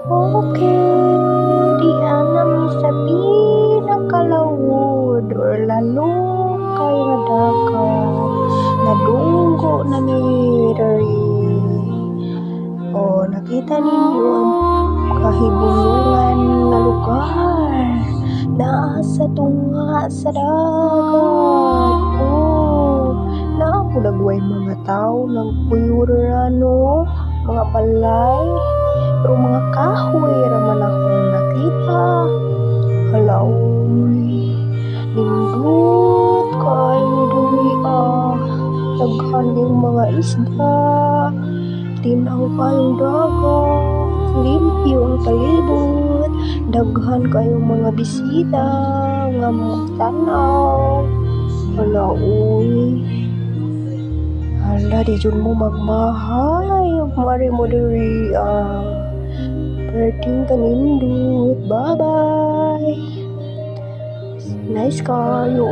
Okay, di anam sa pinakalawod or lalo kay nga dagat nadunggo na ni Ray. O nakita ninyo ang kahibulungan na lugar na sa tunga sa dagat. Naapudagway mga tao nagpuyurano, mga balay, pero mga kahoy raman akong nakita. Halaoy, nindot kayo diri daghan kayong mga isda, tinaw kayong dagat, limpyo ang palibot, daghan kayong mga bisita nga magtanaw. Halaoy, hala di jud mo magmahay mari mo diri perting kanindot. Bye bye, nice kayo.